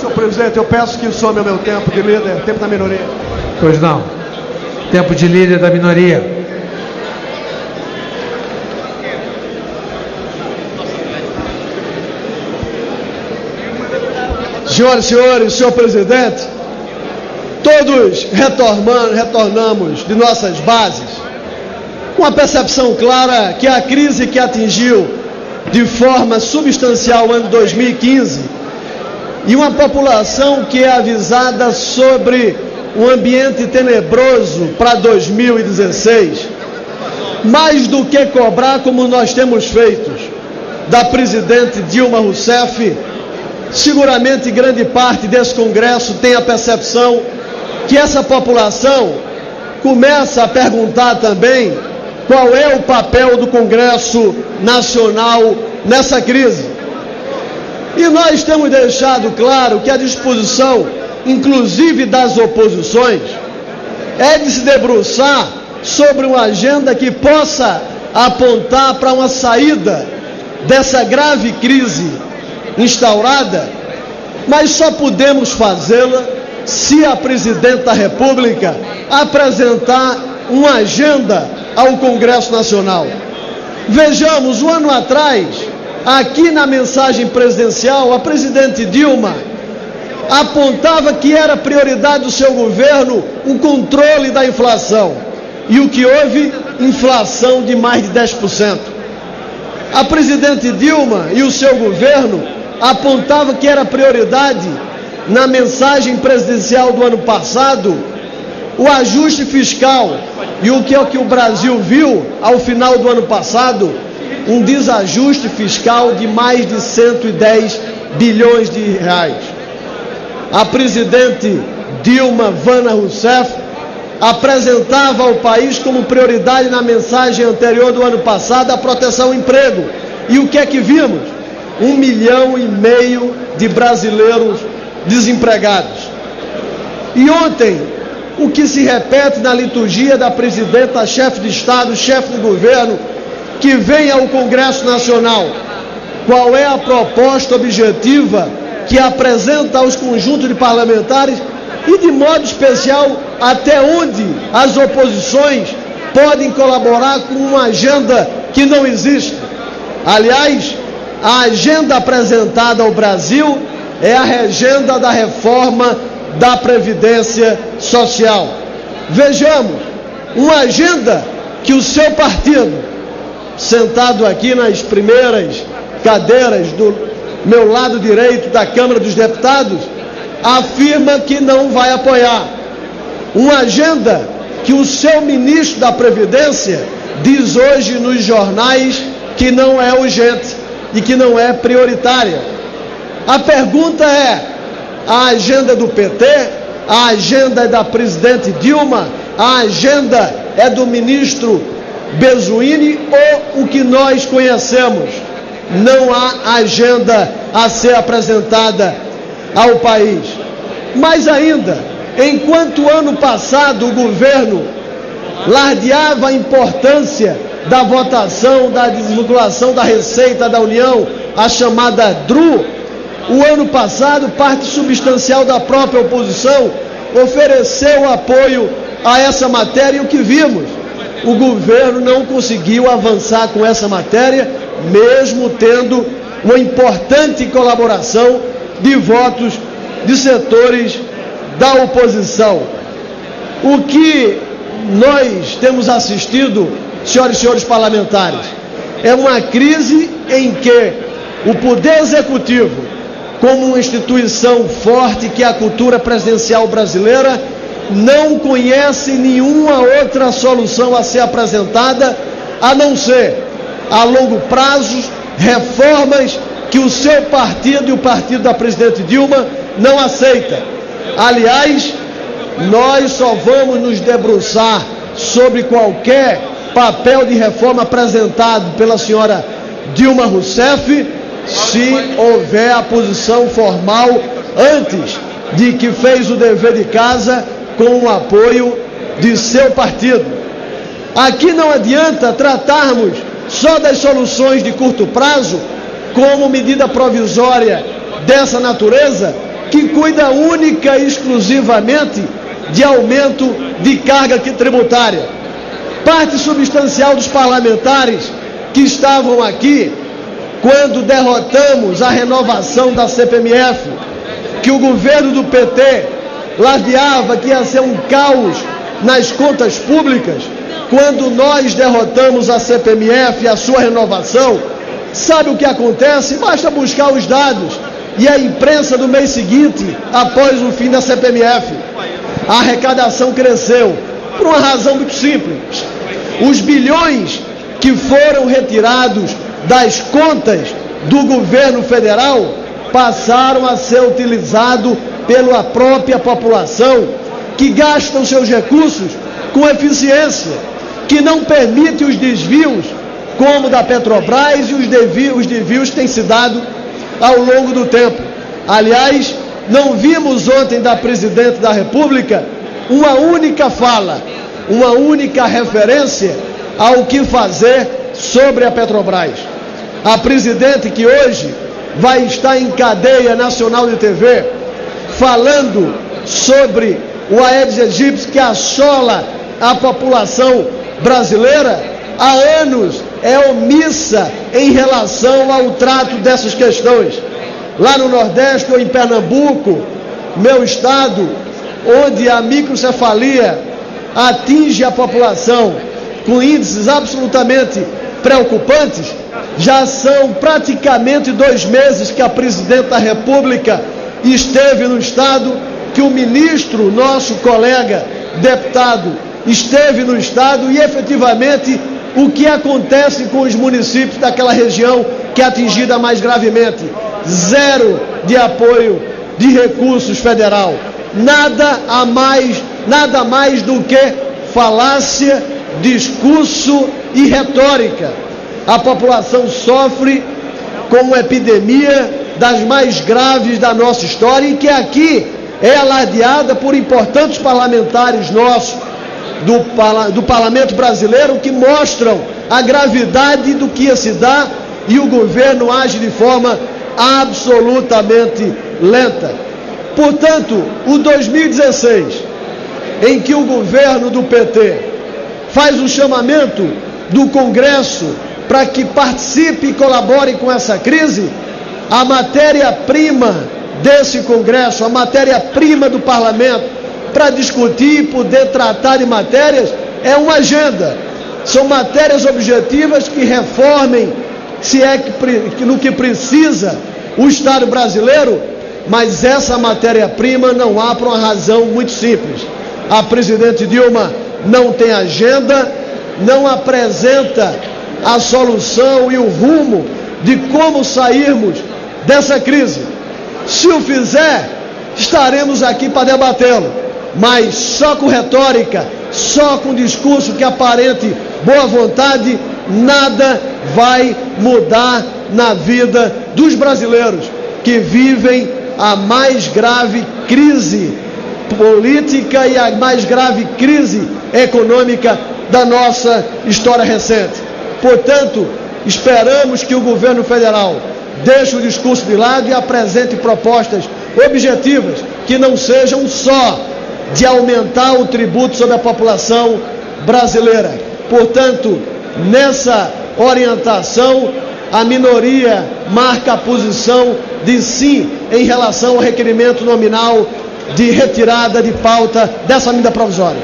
Senhor presidente, eu peço que some o meu tempo de líder, tempo da minoria. Pois não. Tempo de líder da minoria. Senhoras e senhores, senhor presidente, todos retornamos de nossas bases com a percepção clara que a crise que atingiu de forma substancial o ano 2015 e uma população que é avisada sobre um ambiente tenebroso para 2016, mais do que cobrar, como nós temos feito, da presidente Dilma Rousseff, seguramente grande parte desse Congresso tem a percepção que essa população começa a perguntar também qual é o papel do Congresso Nacional nessa crise. E nós temos deixado claro que a disposição, inclusive das oposições, é de se debruçar sobre uma agenda que possa apontar para uma saída dessa grave crise instaurada, mas só podemos fazê-la se a presidente da República apresentar uma agenda ao Congresso Nacional. Vejamos, um ano atrás, aqui na mensagem presidencial, a presidente Dilma apontava que era prioridade do seu governo o controle da inflação. E o que houve? Inflação de mais de 10%. A presidente Dilma e o seu governo apontavam que era prioridade, na mensagem presidencial do ano passado, o ajuste fiscal. E o que é que o Brasil viu ao final do ano passado? Um desajuste fiscal de mais de 110 bilhões de reais. A presidente Dilma Vana Rousseff apresentava ao país como prioridade na mensagem anterior do ano passado a proteção ao emprego. E o que é que vimos? 1,5 milhão de brasileiros desempregados. E ontem, o que se repete na liturgia da presidenta, chefe de Estado, chefe de governo, que vem ao Congresso Nacional, qual é a proposta objetiva que apresenta aos conjuntos de parlamentares e, de modo especial, até onde as oposições podem colaborar com uma agenda que não existe. Aliás, a agenda apresentada ao Brasil é a agenda da reforma da Previdência Social. Vejamos, uma agenda que o seu partido, sentado aqui nas primeiras cadeiras do meu lado direito da Câmara dos Deputados, afirma que não vai apoiar. Uma agenda que o seu ministro da Previdência diz hoje nos jornais que não é urgente e que não é prioritária. A pergunta é: a agenda do PT, a agenda é da presidente Dilma, a agenda é do ministro Bezuini ou o que nós conhecemos? Não há agenda a ser apresentada ao país. Mais ainda, enquanto ano passado o governo lardeava a importância da votação da desvinculação da Receita da União, a chamada DRU, o ano passado parte substancial da própria oposição ofereceu apoio a essa matéria, e o que vimos? O governo não conseguiu avançar com essa matéria, mesmo tendo uma importante colaboração de votos de setores da oposição. O que nós temos assistido, senhoras e senhores parlamentares, é uma crise em que o Poder Executivo, como uma instituição forte que é a cultura presidencial brasileira, não conhece nenhuma outra solução a ser apresentada, a não ser, a longo prazo, reformas que o seu partido e o partido da presidente Dilma não aceita. Aliás, nós só vamos nos debruçar sobre qualquer papel de reforma apresentado pela senhora Dilma Rousseff se houver a posição formal antes de que fez o dever de casa com o apoio de seu partido. Aqui não adianta tratarmos só das soluções de curto prazo como medida provisória dessa natureza, que cuida única e exclusivamente de aumento de carga tributária. Parte substancial dos parlamentares que estavam aqui quando derrotamos a renovação da CPMF, que o governo do PT ladeava que ia ser um caos nas contas públicas, quando nós derrotamos a CPMF e a sua renovação, sabe o que acontece? Basta buscar os dados e a imprensa do mês seguinte, após o fim da CPMF. A arrecadação cresceu por uma razão muito simples. Os bilhões que foram retirados das contas do governo federal passaram a ser utilizados pela própria população, que gasta os seus recursos com eficiência, que não permite os desvios, como da Petrobras e os desvios que têm se dado ao longo do tempo. Aliás, não vimos ontem da presidente da República uma única fala, uma única referência ao que fazer sobre a Petrobras. A presidente, que hoje vai estar em cadeia nacional de TV, falando sobre o Aedes aegypti que assola a população brasileira, há anos é omissa em relação ao trato dessas questões. Lá no Nordeste ou em Pernambuco, meu estado, onde a microcefalia atinge a população com índices absolutamente preocupantes, já são praticamente 2 meses que a presidente da República esteve no estado, que o ministro, nosso colega deputado, esteve no estado, e efetivamente o que acontece com os municípios daquela região que é atingida mais gravemente? Zero de apoio de recursos federal. Nada mais do que falácia, discurso e retórica. A população sofre com uma epidemia das mais graves da nossa história, e que aqui é alardeada por importantes parlamentares nossos do parlamento brasileiro, que mostram a gravidade do que ia se dar, e o governo age de forma absolutamente lenta. Portanto, o 2016, em que o governo do PT faz o chamamento do Congresso para que participe e colabore com essa crise, a matéria-prima desse Congresso, a matéria-prima do parlamento, para discutir e poder tratar de matérias, é uma agenda. São matérias objetivas que reformem, se é que no que precisa, o Estado brasileiro, mas essa matéria-prima não há, por uma razão muito simples. A presidente Dilma não tem agenda, não apresenta a solução e o rumo de como sairmos dessa crise. Se o fizer, estaremos aqui para debatê-lo, mas só com retórica, só com discurso que aparente boa vontade, nada vai mudar na vida dos brasileiros, que vivem a mais grave crise política e a mais grave crise econômica da nossa história recente. Portanto, esperamos que o governo federal deixe o discurso de lado e apresente propostas objetivas, que não sejam só de aumentar o tributo sobre a população brasileira. Portanto, nessa orientação, a minoria marca a posição de sim em relação ao requerimento nominal de retirada de pauta dessa medida provisória.